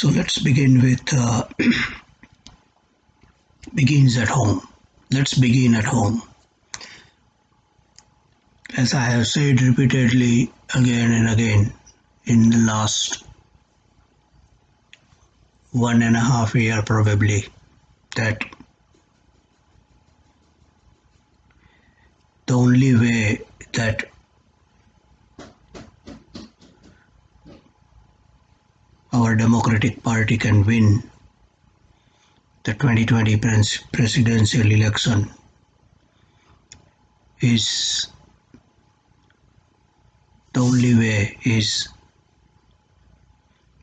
So let's begin with begins at home. Let's begin at home. As I have said repeatedly again and again in the last 1.5 years probably, that the only way that our Democratic Party can win the 2020 presidential election is the only way is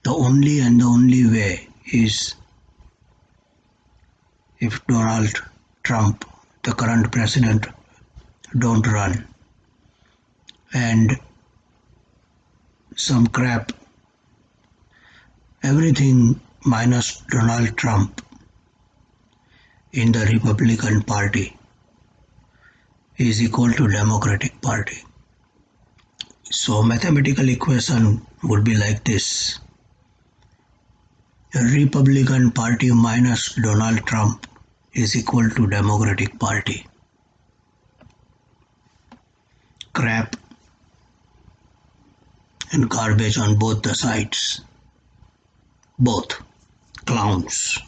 the only way is if Donald Trump, the current president, don't run and some crap, everything minus Donald Trump in the Republican Party is equal to Democratic Party. So mathematical equation would be like this. The Republican Party minus Donald Trump is equal to Democratic Party. Crap and garbage on both the sides. Both clowns.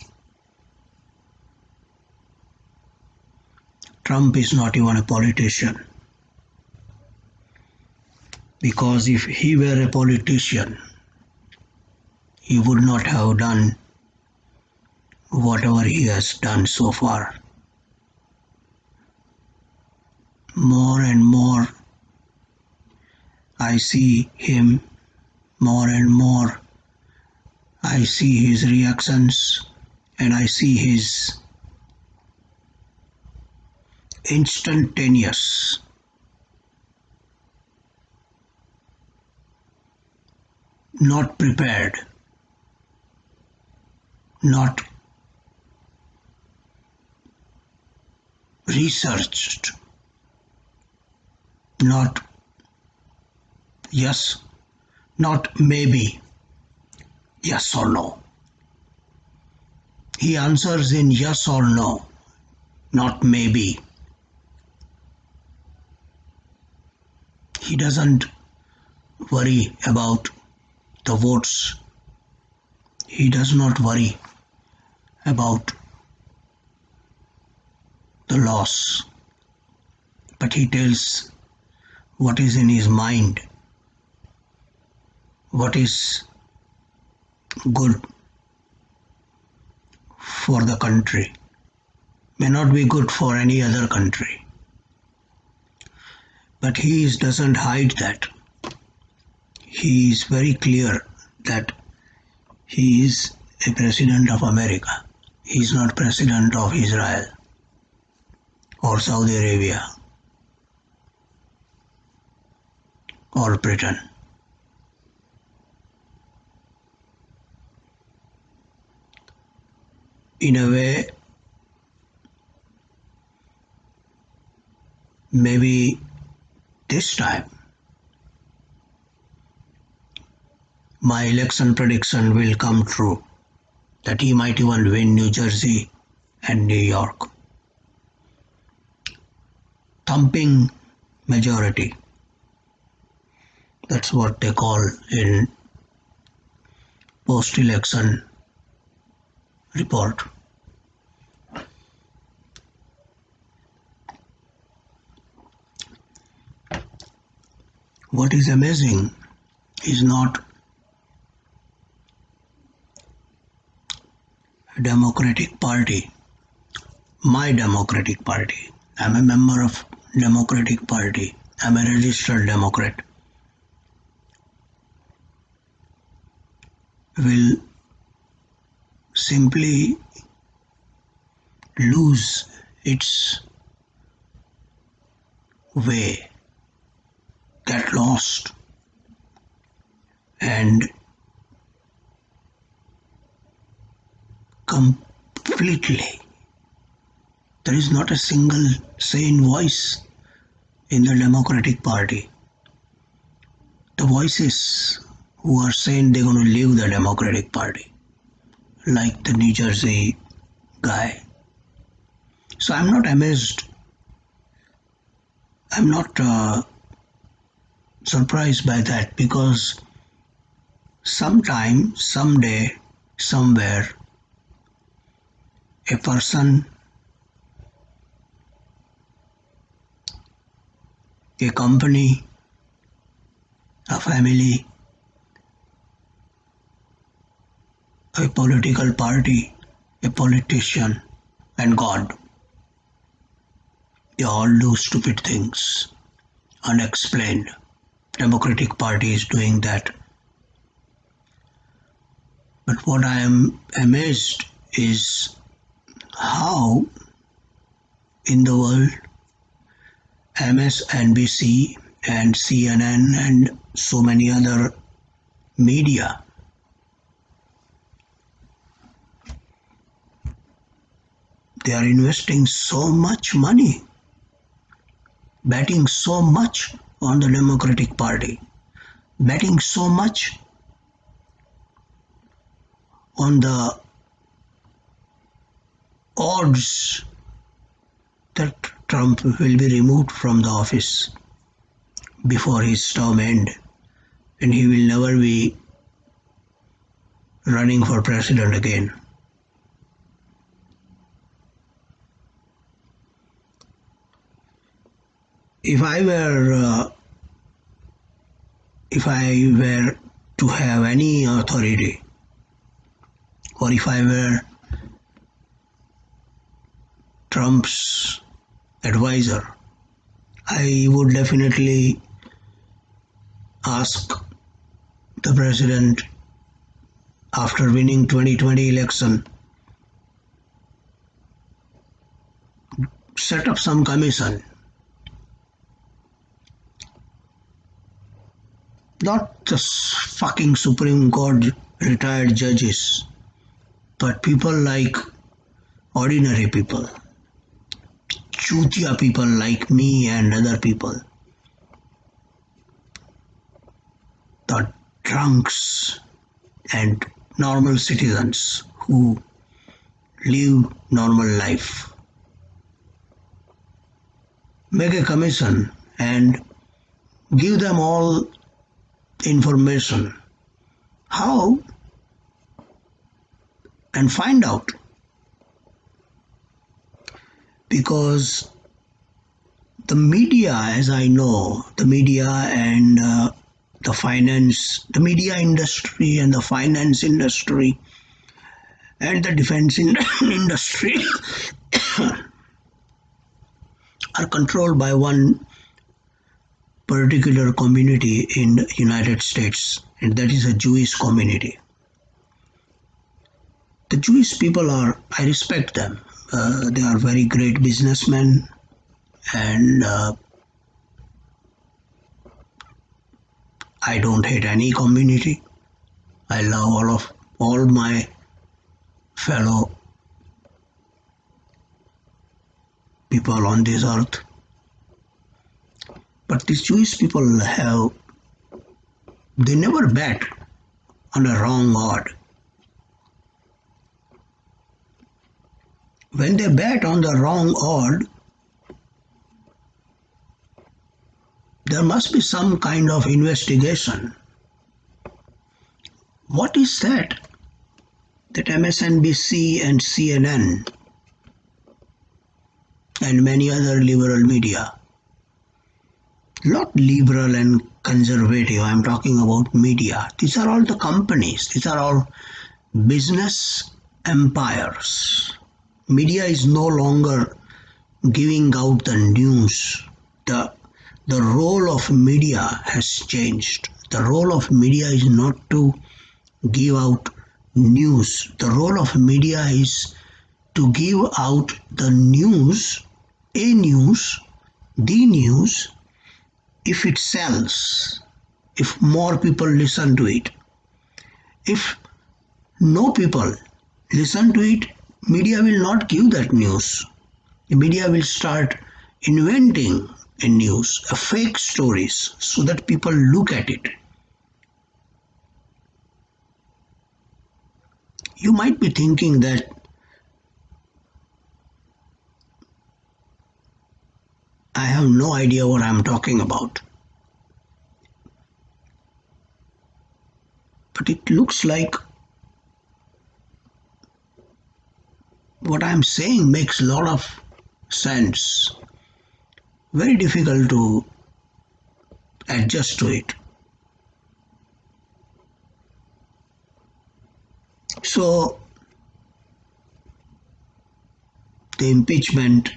Trump is not even a politician. Because if he were a politician, he would not have done whatever he has done so far. More and more I see him, more and more I see his reactions and I see his instantaneous not prepared, not researched, not yes, not maybe, yes or no. He answers in yes or no, not maybe. He doesn't worry about the votes. He does not worry about the loss, but he tells what is in his mind, what is good for the country, may not be good for any other country. But he doesn't hide that. He is very clear that he is a president of America. He is not president of Israel or Saudi Arabia or Britain. In a way, maybe this time my election prediction will come true, that he might even win New Jersey and New York. Thumping majority. That's what they call in post-election report. What is amazing is not Democratic Party, my Democratic Party. I'm a member of Democratic Party. I'm a registered Democrat. Will simply lose its way, get lost, and completely there is not a single sane voice in the Democratic Party. The voices who are saying they're going to leave the Democratic Party. like the New Jersey guy. So I'm not amazed. I'm not surprised by that because sometime, someday, somewhere, a person, a company, a family, a political party, a politician, and God, they all do stupid things, unexplained. Democratic Party is doing that. But what I am amazed is how in the world MSNBC and CNN and so many other media, they are investing so much money, betting so much on the Democratic Party, betting so much on the odds that Trump will be removed from the office before his term end and he will never be running for president again. If I were to have any authority, or if I were Trump's advisor, I would definitely ask the president after winning 2020 election, set up some commission. Not just fucking Supreme Court retired judges, but people like ordinary people, chutia people like me and other people, the drunks and normal citizens who live normal life. Make a commission and give them all information. How? And find out. Because the media, as I know, the media and the finance, the media industry and the finance industry and the defense industry are controlled by one particular community in the United States, and that is a Jewish community. The Jewish people are, I respect them. They are very great businessmen, and I don't hate any community. I love all my fellow people on this earth. But these Jewish people they never bet on a wrong odd. When they bet on the wrong odd, there must be some kind of investigation. What is that? That MSNBC and CNN and many other liberal media, not liberal and conservative, I'm talking about media. These are all the companies, these are all business empires. Media is no longer giving out the news. The role of media has changed. The role of media is not to give out news. The role of media is to give out the news, the news, if it sells, if more people listen to it. If no people listen to it, media will not give that news. The media will start inventing a news, a fake stories, so that people look at it. You might be thinking that I have no idea what I'm talking about. But it looks like what I'm saying makes a lot of sense. Very difficult to adjust to it. So, the impeachment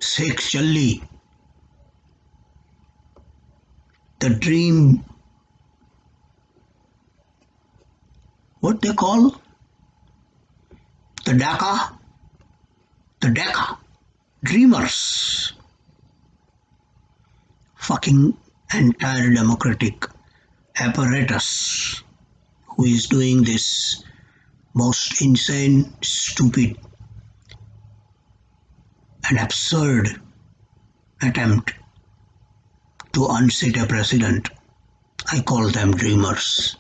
Sheikh Challi, the dream, what they call the DACA, dreamers, fucking entire democratic apparatus who is doing this most insane, stupid, and absurd attempt to unseat a president. I call them dreamers.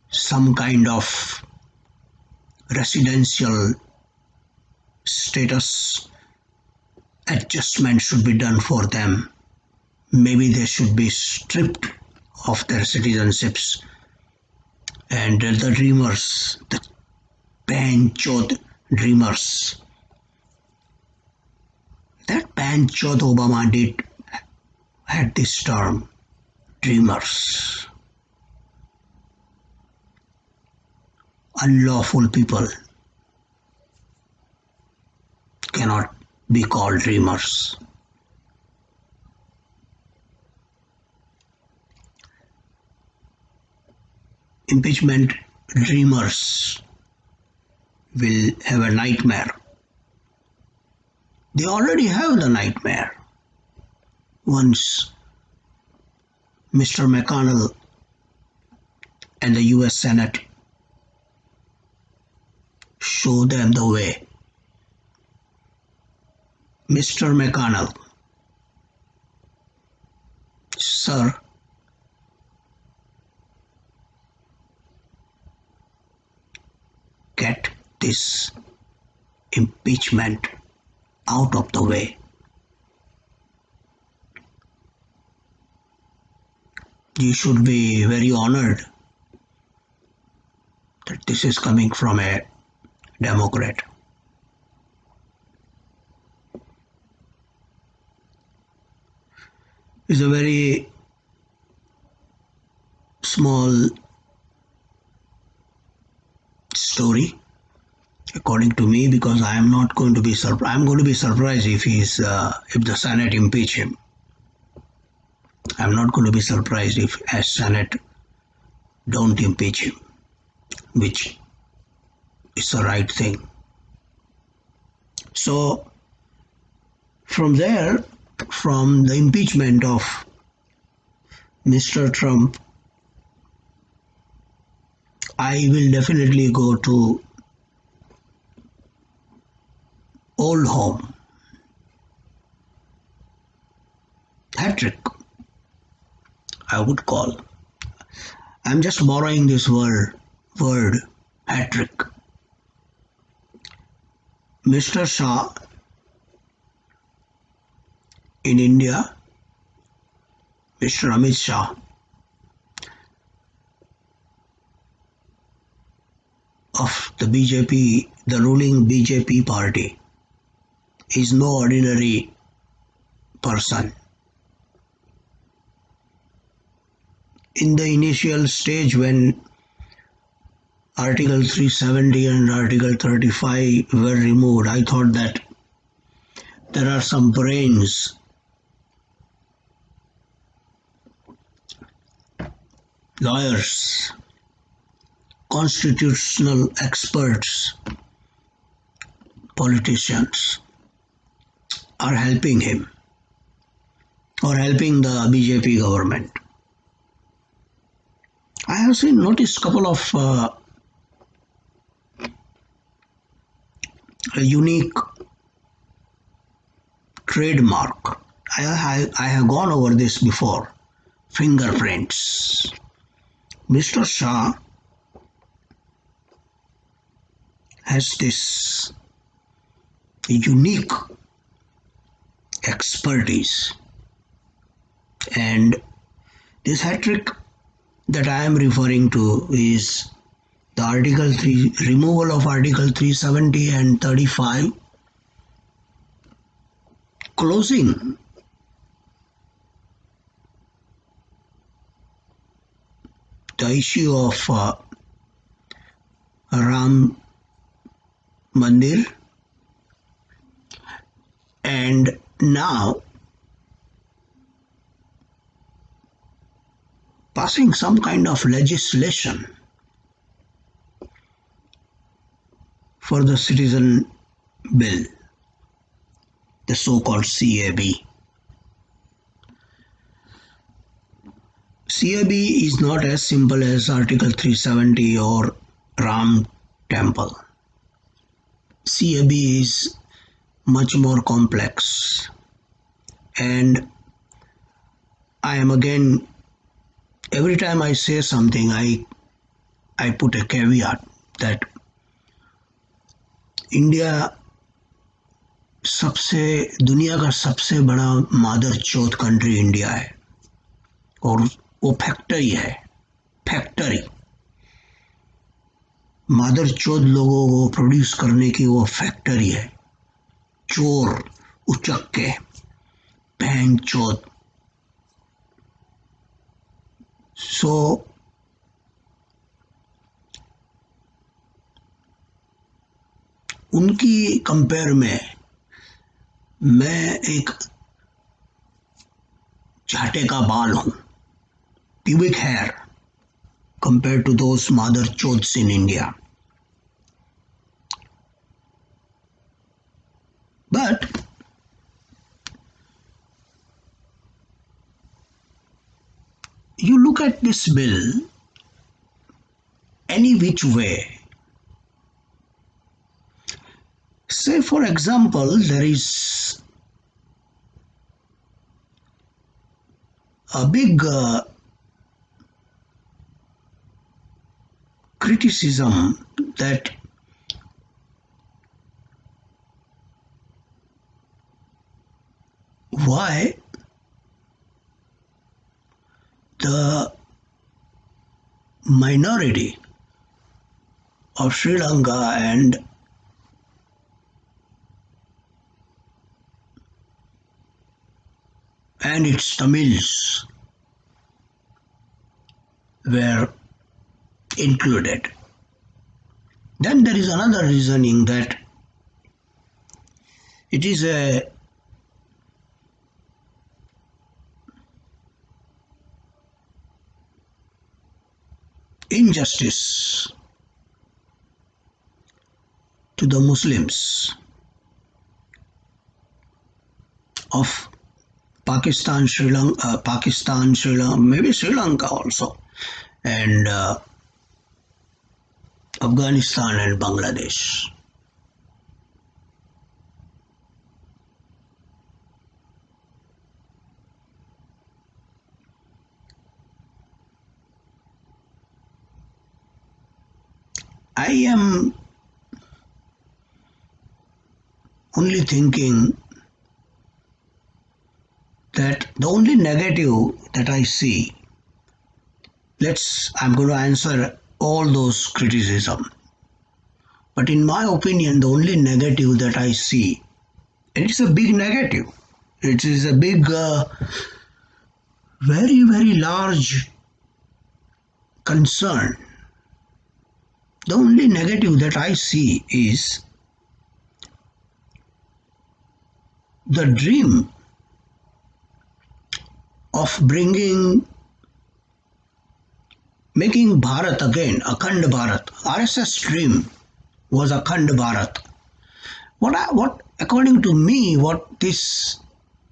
Some kind of residential status adjustment should be done for them. Maybe they should be stripped of their citizenships. And the dreamers, the Panchod dreamers, that Panchod Obama did had this term, dreamers. Unlawful people cannot be called dreamers. Impeachment dreamers will have a nightmare. They already have the nightmare. Once Mr. McConnell and the US Senate show them the way. Mr. McConnell, sir, get this impeachment out of the way. You should be very honored that this is coming from a Democrat. It's a very small story, according to me, because I am not going to be surprised. I'm going to be surprised if if the Senate impeach him. I'm not going to be surprised if as Senate don't impeach him, which is the right thing. So from there, from the impeachment of Mr. Trump, I will definitely go to old home. Hat-trick, I would call. I'm just borrowing this word hat-trick. Mr. Shah in India, Mr. Amit Shah, of the BJP, the ruling BJP party, is no ordinary person. In the initial stage when Article 370 and Article 35 were removed, I thought that there are some brains, lawyers, constitutional experts, politicians are helping him or helping the BJP government. I have noticed a couple of unique trademark. I have gone over this before. Fingerprints. Mr. Shah has this unique expertise, and this hat trick that I am referring to is the Article 3 removal of Article 370 and 35, closing the issue of Ram Mandir, and now passing some kind of legislation for the citizen bill, the so-called CAB. CAB is not as simple as Article 370 or Ram Temple. CAB is much more complex, and I am again, every time I say something, I put a caveat that India दुनिया का सबसे बड़ा मादर चौथ country India है, और वो factory है, factory मादर चौथ लोगों को प्रोड्यूस करने की वो फैक्ट्री है. चोर उचक्के बहन चौथ. सो उनकी कंपेयर में मैं एक झाटे का बाल हूं, pubic hair, compared to those mother choths in India. But you look at this bill any which way. Say, for example, there is a big criticism that why the minority of Sri Lanka and its Tamils were included. Then there is another reasoning that it is a injustice to the Muslims of Pakistan, Sri Lanka, maybe Sri Lanka also, and Afghanistan and Bangladesh. I am only thinking that the only negative that I see, I'm going to answer all those criticism, but in my opinion the only negative that I see, and it's a big negative, it is a big very large concern. The only negative that I see is the dream of making Bharat again, Akhand Bharat. RSS dream was Akhand Bharat. What according to me, what this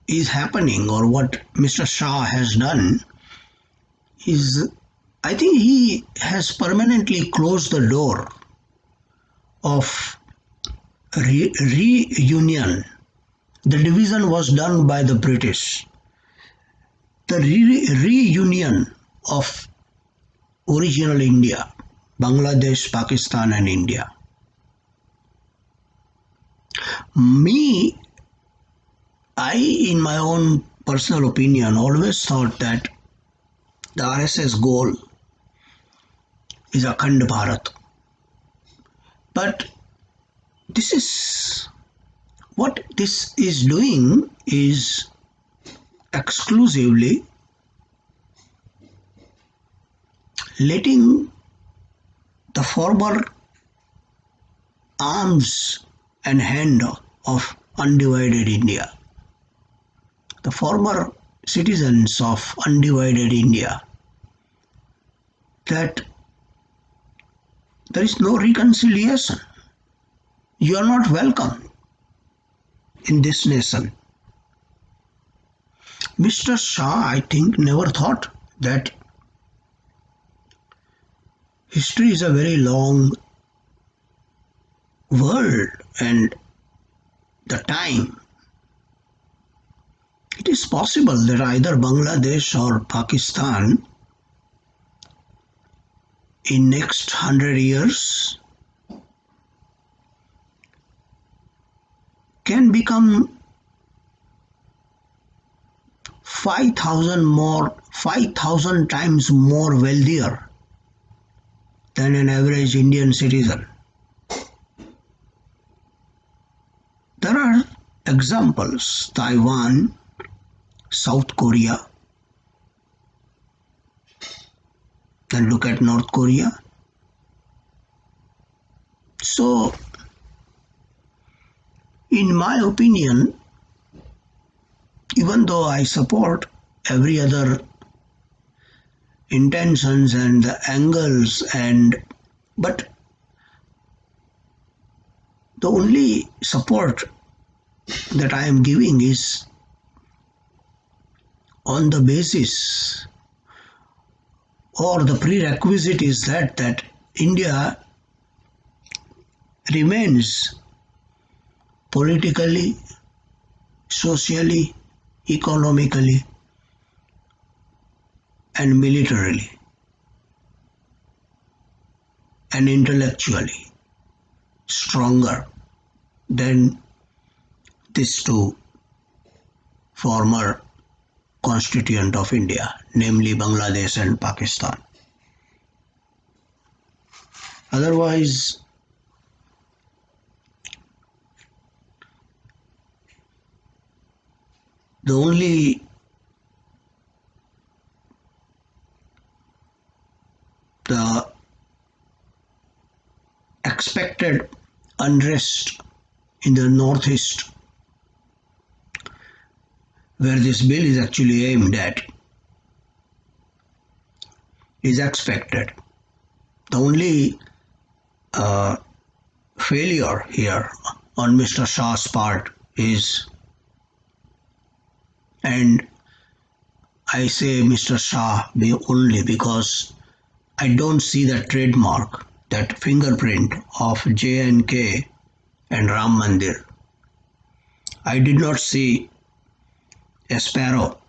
is happening, or what Mr. Shah has done, is I think he has permanently closed the door of reunion The division was done by the British. The reunion of original India, Bangladesh, Pakistan, and India. Me, I, in my own personal opinion, always thought that the RSS goal is Akhand Bharat. But this is what this is doing is exclusively letting the former arms and hand of undivided India, the former citizens of undivided India, that there is no reconciliation. You are not welcome in this nation. Mr. Shah, I think, never thought that history is a very long world and the time. It is possible that either Bangladesh or Pakistan in next 100 years can become 5,000 times more wealthier than an average Indian citizen. There are examples: Taiwan, South Korea, then look at North Korea. So, in my opinion, even though I support every other intentions and the angles, but the only support that I am giving is on the basis, or the prerequisite is that India remains politically, socially, economically, and militarily and intellectually stronger than these two former constituent of India, namely Bangladesh and Pakistan. Otherwise, the only the expected unrest in the northeast, where this bill is actually aimed at, is expected. The only failure here on Mr. Shah's part is, and I say Mr. Shah only because I don't see that trademark, that fingerprint of J&K and Ram Mandir. I did not see a sparrow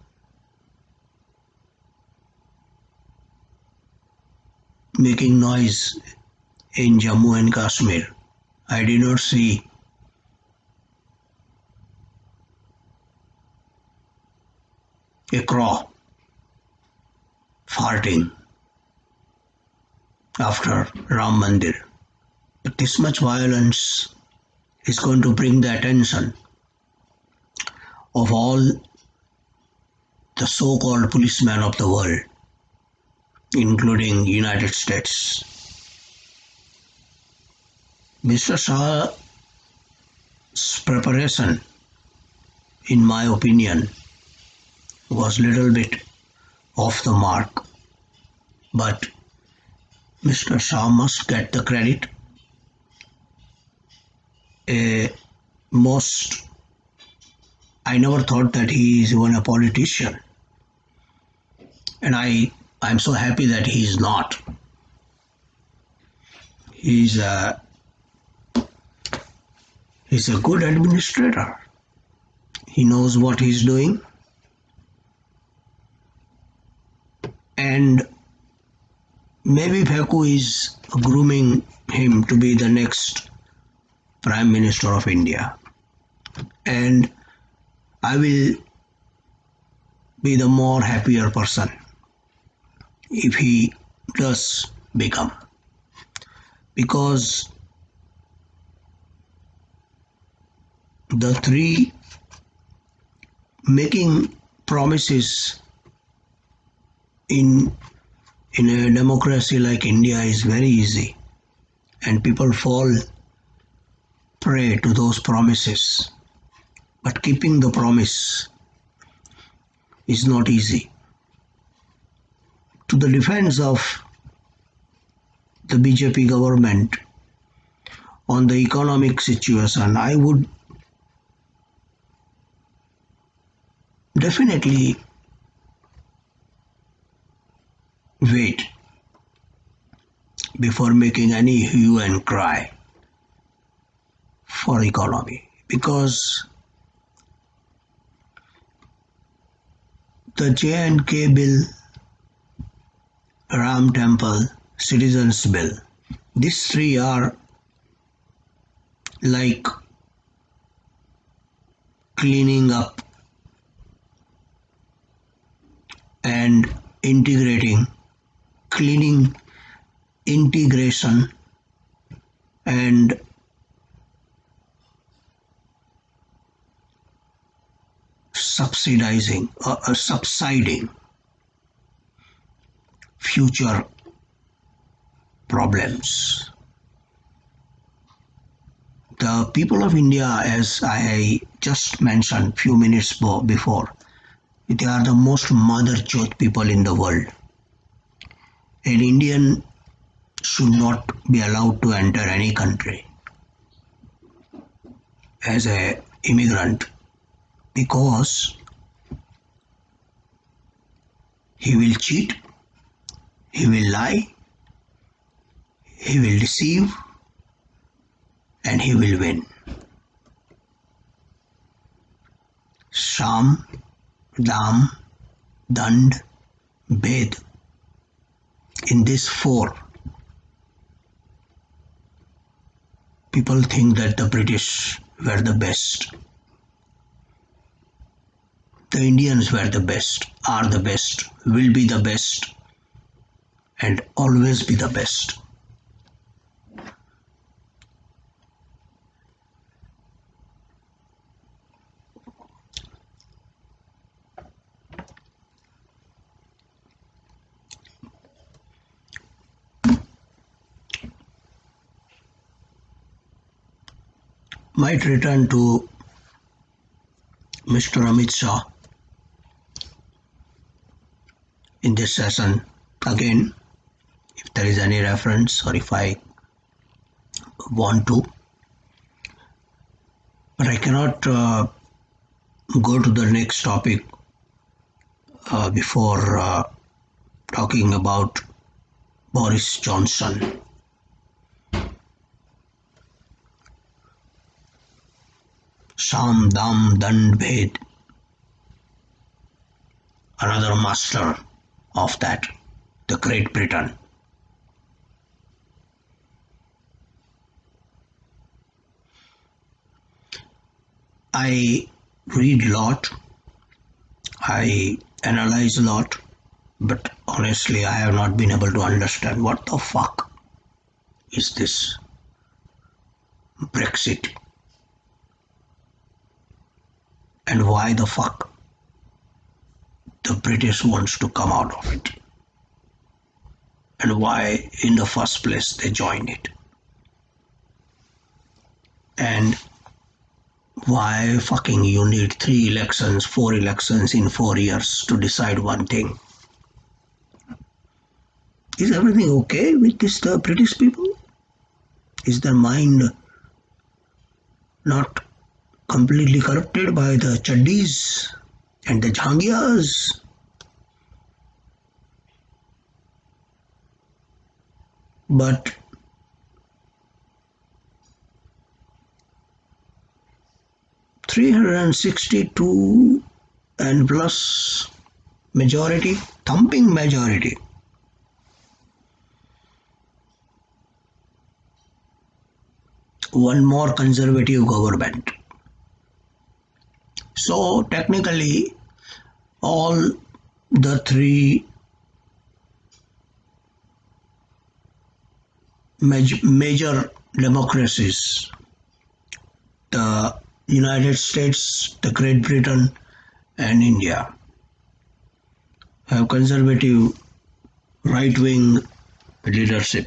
making noise in Jammu and Kashmir. I did not see a crow farting after Ram Mandir. But this much violence is going to bring the attention of all the so-called policemen of the world, including United States. Mr. Shah's preparation, in my opinion, was a little bit off the mark, but Mr. Shah must get the credit. I never thought that he is even a politician, and I'm so happy that he is not. He's a good administrator. He knows what he's doing, and maybe Bhekku is grooming him to be the next Prime Minister of India. And I will be the more happier person if he does become. Because the three making promises in a democracy like India is very easy, and people fall prey to those promises. But keeping the promise is not easy. To the defense of the BJP government on the economic situation, I would definitely wait before making any hue and cry for economy, because the J&K bill, Ram Temple, Citizens Bill, these three are like cleaning up and integrating, cleaning, integration, and subsiding future problems. The people of India, as I just mentioned few minutes before, they are the most mother church people in the world. An Indian should not be allowed to enter any country as a immigrant, because he will cheat, he will lie, he will deceive, and he will win. Sham, Dam, Dand, Bhed. In these four, people think that the British were the best. The Indians were the best, are the best, will be the best, and always be the best. Might return to Mr. Amit Shah in this session again, if there is any reference or if I want to. But I cannot go to the next topic before talking about Boris Johnson. Sham, Dam, Dand, Bhed. Another master of that, the Great Britain. I read a lot, I analyze a lot, but honestly, I have not been able to understand what the fuck is this Brexit, and why the fuck the British wants to come out of it, and why in the first place they joined it, and why fucking you need 3 elections, 4 elections in 4 years to decide one thing. Is everything okay with this British people? Is their mind not completely corrupted by the Chaddis and the Jhangias? But 362 and plus majority, thumping majority. One more conservative government. So technically, all the three major democracies, the United States, the Great Britain, and India, have conservative right-wing leadership.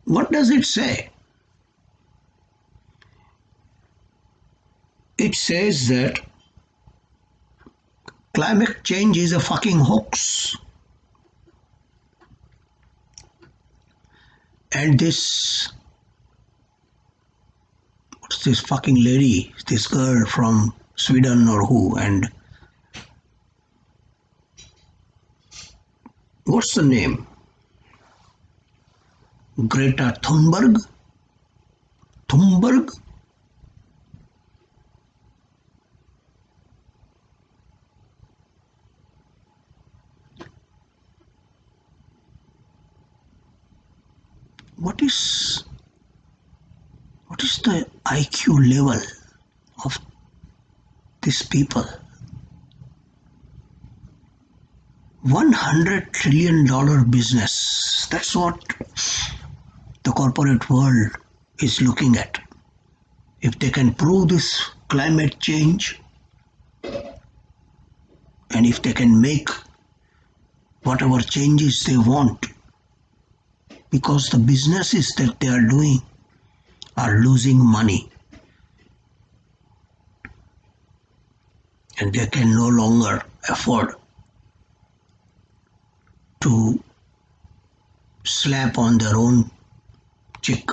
What does it say? It says that climate change is a fucking hoax. And what's this fucking lady, this girl from Sweden or who, and what's the name? Greta Thunberg? Thunberg? What is the IQ level of these people? $100 trillion business. That's what the corporate world is looking at. If they can prove this climate change, and if they can make whatever changes they want, because the businesses that they are doing are losing money and they can no longer afford to slap on their own cheek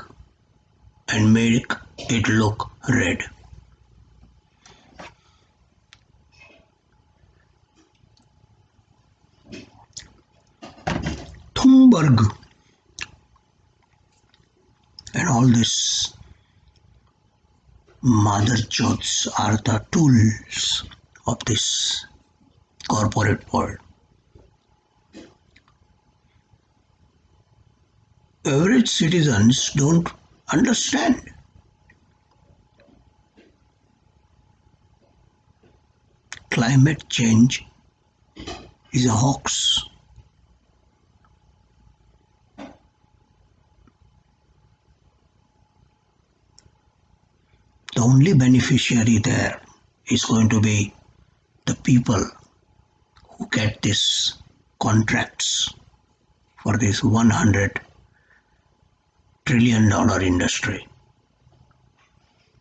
and make it look red. Thunberg and all this mother jots are the tools of this corporate world. Average citizens don't understand. Climate change is a hoax. The only beneficiary there is going to be the people who get these contracts for this $100 trillion industry.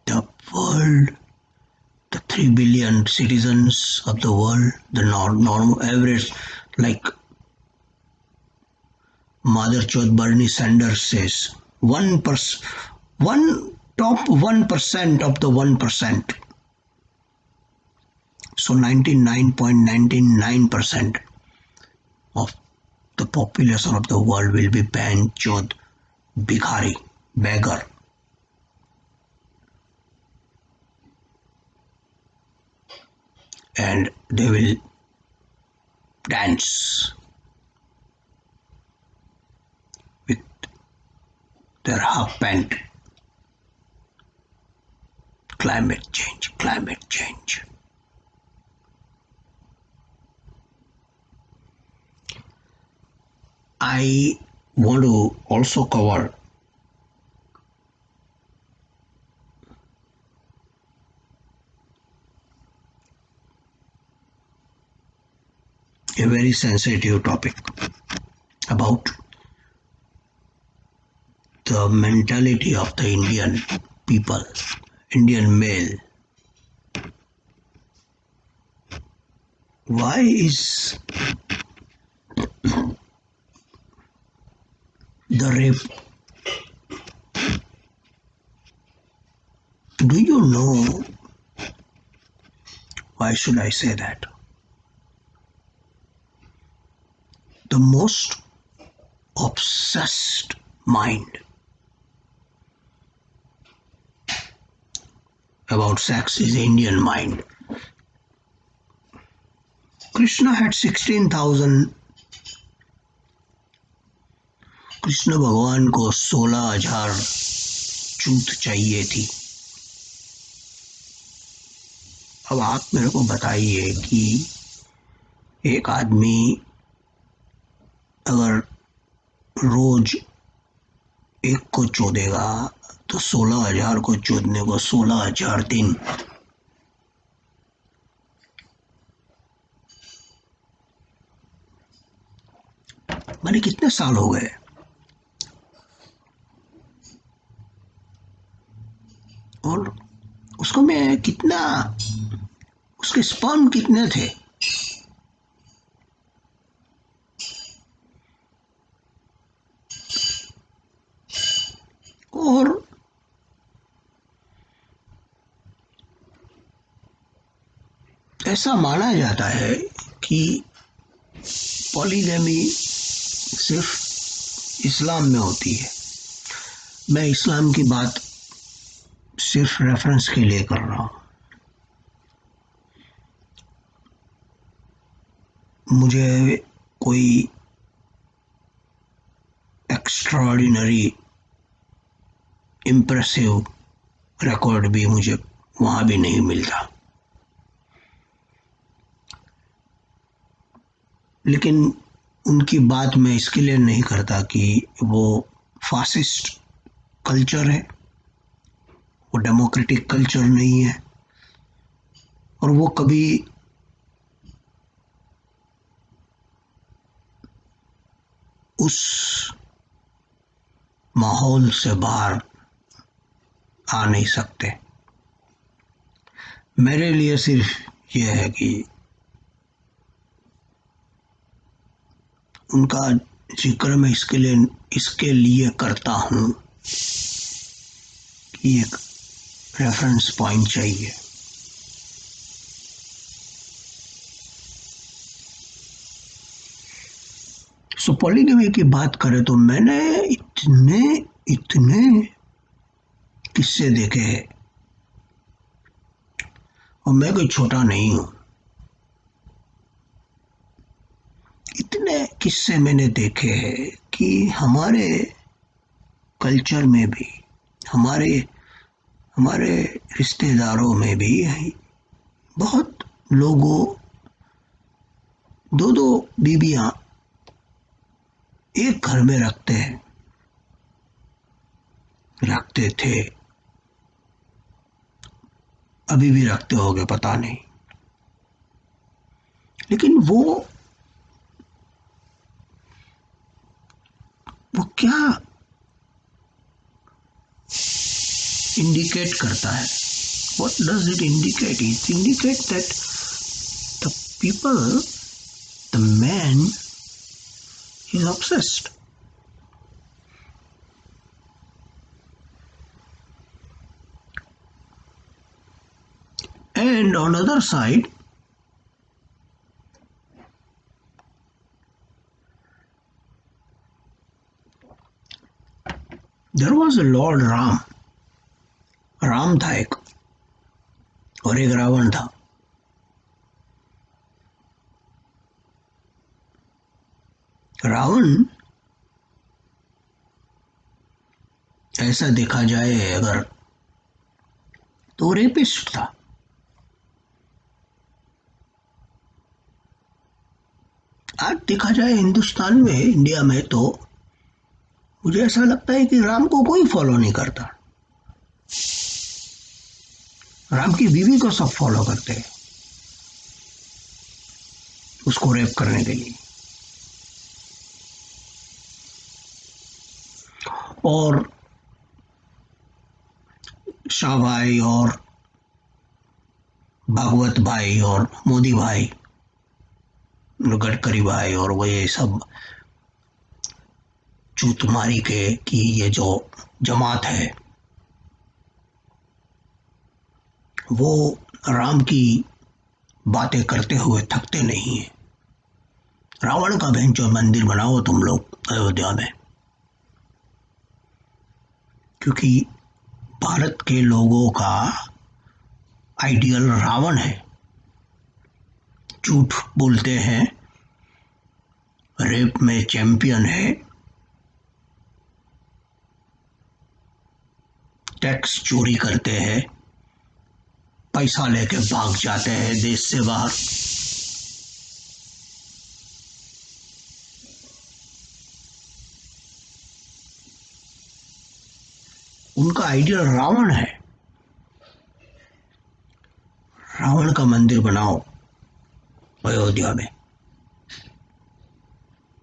The world, the 3 billion citizens of the world, the normal average, like Mother Chod Bernie Sanders says, one top 1% of the 1%. So 99.99% of the population of the world will be Chod Bhikhari, beggar. And they will dance with their half pant. Climate change, climate change. I want to also cover a very sensitive topic about the mentality of the Indian people, Indian male. Why is the rape? Do you know why should I say that? The most obsessed mind about sex is Indian mind. Krishna had 16,000. Krishna भगवान को 16,000 चूत चाहिए थी। अब आप मेरे को बताइए कि एक आदमी अगर रोज एक को चोदेगा तो 16,000 को चोदने को 16,000 दिन। माने कितने साल हो गए? और उसको मैं कितना, उसके स्पर्म कितने थे? और ऐसा माना जाता है कि पॉलीगैमी सिर्फ इस्लाम में होती है। मैं इस्लाम की बात सिर्फ रेफरेंस के लिए कर रहा हूँ। मुझे कोई एक्स्ट्राऑर्डिनरी इम्प्रेसिव रिकॉर्ड भी मुझे वहाँ भी नहीं मिलता, लेकिन उनकी बात मैं इसके लिए नहीं करता कि वो फासिस्ट कल्चर है, वो डेमोक्रेटिक कल्चर नहीं है, और वो कभी उस माहौल से बाहर आ नहीं सकते। मेरे लिए सिर्फ ये है कि उनका जिक्र मैं इसके लिए करता हूँ कि एक रेफरेंस पॉइंट चाहिए। सो पॉलीगैमी की बात करें तो मैंने इतने किस्से देखे हैं, और मैं कोई छोटा नहीं हूँ। इतने किस्से मैंने देखे हैं कि हमारे कल्चर में भी, हमारे हमारे रिश्तेदारों में भी बहुत लोगों दो दो बीबियां एक घर में रखते थे, अभी भी रखते होंगे पता नहीं, लेकिन वो क्या इंडिकेट करता है? What does it indicate? It indicates that the people, the man is obsessed. And on the other side, there was a Lord Ram. Ram था एक, और एक रावण था। रावण ऐसा देखा जाए अगर तो रेपिस्ट था। आज देखा जाए हिंदुस्तान में, इंडिया में, तो मुझे ऐसा लगता है कि राम को कोई फॉलो नहीं करता। राम की बीवी को सब फॉलो करते हैं उसको रेप करने के लिए। और शाह भाई और भागवत भाई और मोदी भाई, गडकरी भाई, और वो ये सब चूतमारी के की ये जो जमात है, वो राम की बातें करते हुए थकते नहीं है। रावण का भयंकर मंदिर बनाओ तुम लोग अयोध्या में, क्योंकि भारत के लोगों का आइडियल रावण है, झूठ बोलते हैं, रेप में चैंपियन है, टैक्स चोरी करते हैं, पैसा लेके भाग जाते हैं देश से बाहर। उनका आइडियल रावण है। रावण का मंदिर बनाओ अयोध्या में।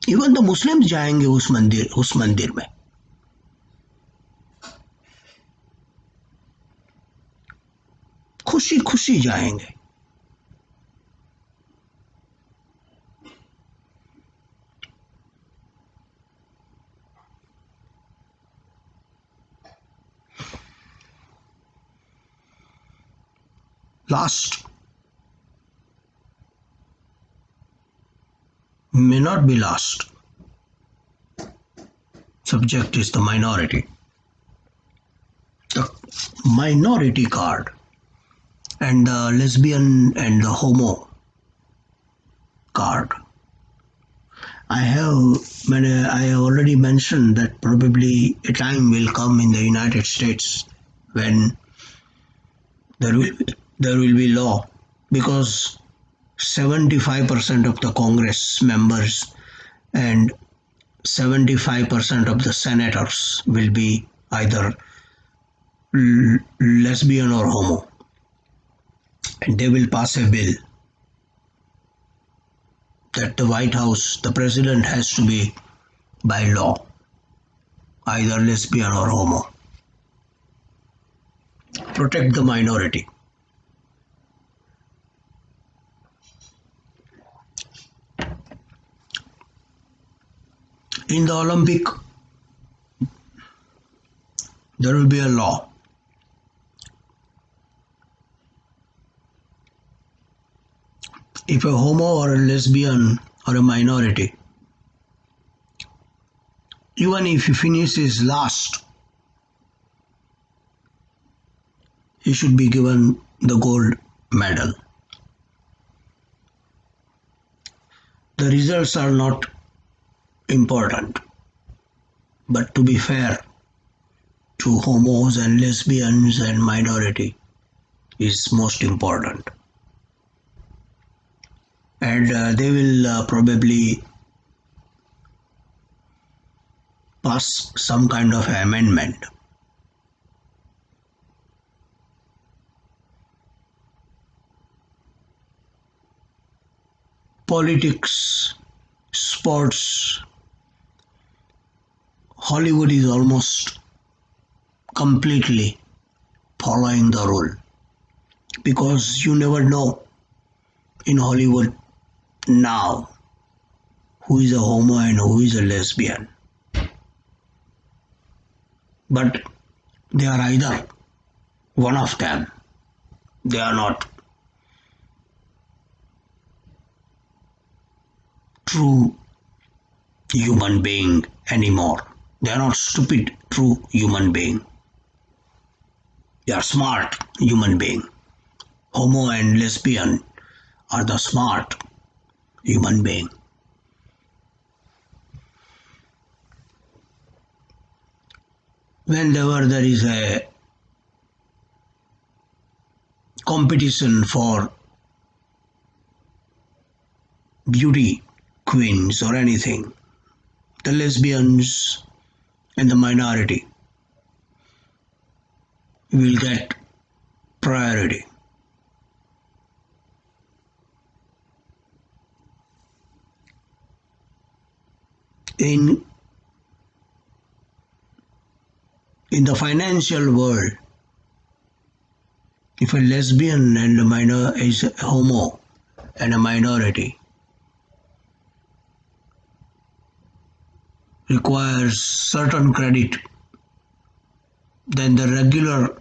इवन तो मुस्लिम्स जाएंगे उस मंदिर में। खुशी खुशी जाएंगे। Last may not be last. Subject is the minority. The minority card and the lesbian and the homo card. I have already mentioned that probably a time will come in the United States when there will be law, because 75% of the Congress members and 75% of the senators will be either lesbian or homo, and they will pass a bill that the White House, the president has to be by law either lesbian or homo. Protect the minority. In the Olympic, there will be a law. If a homo or a lesbian or a minority, even if he finishes last, he should be given the gold medal. The results are not important, but to be fair to homos and lesbians and minority is most important. And they will probably pass some kind of amendment. Politics, sports, Hollywood is almost completely following the rule, because you never know in Hollywood now who is a homo and who is a lesbian. But they are either one of them. They are not true human being anymore. They are not stupid true human being. They are smart human being. Homo and lesbian are the smart human being. Whenever there is a competition for beauty queens or anything, the lesbians and the minority will get priority. In the financial world, if a lesbian and a minor is a homo and a minority requires certain credit, then the regular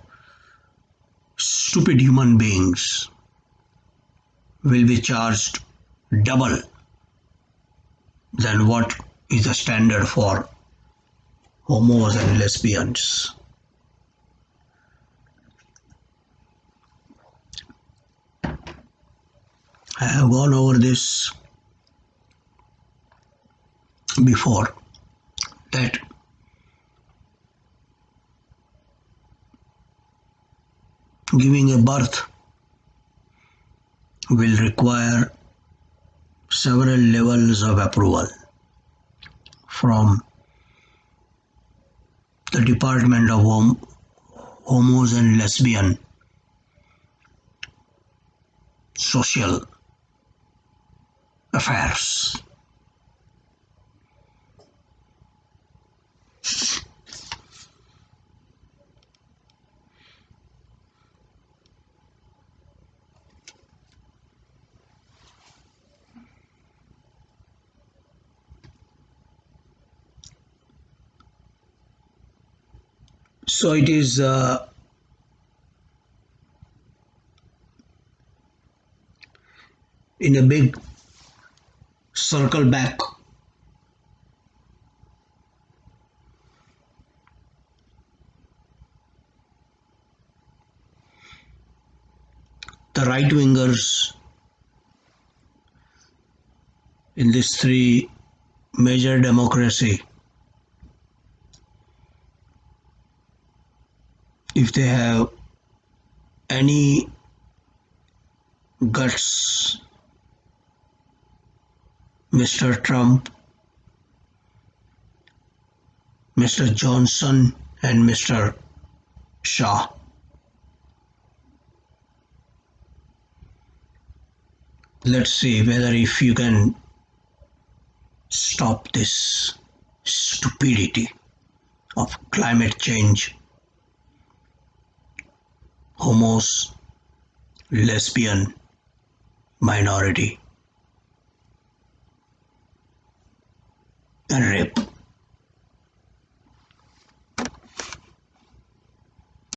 stupid human beings will be charged double than what is the standard for homos and lesbians. I have gone over this before, that giving a birth will require several levels of approval from the Department of Homos and Lesbian Social Affairs. So it is in a big circle back. The right wingers in these three major democracy, if they have any guts, Mr. Trump, Mr. Johnson, and Mr. Shah, let's see whether if you can stop this stupidity of climate change, homos, lesbian minority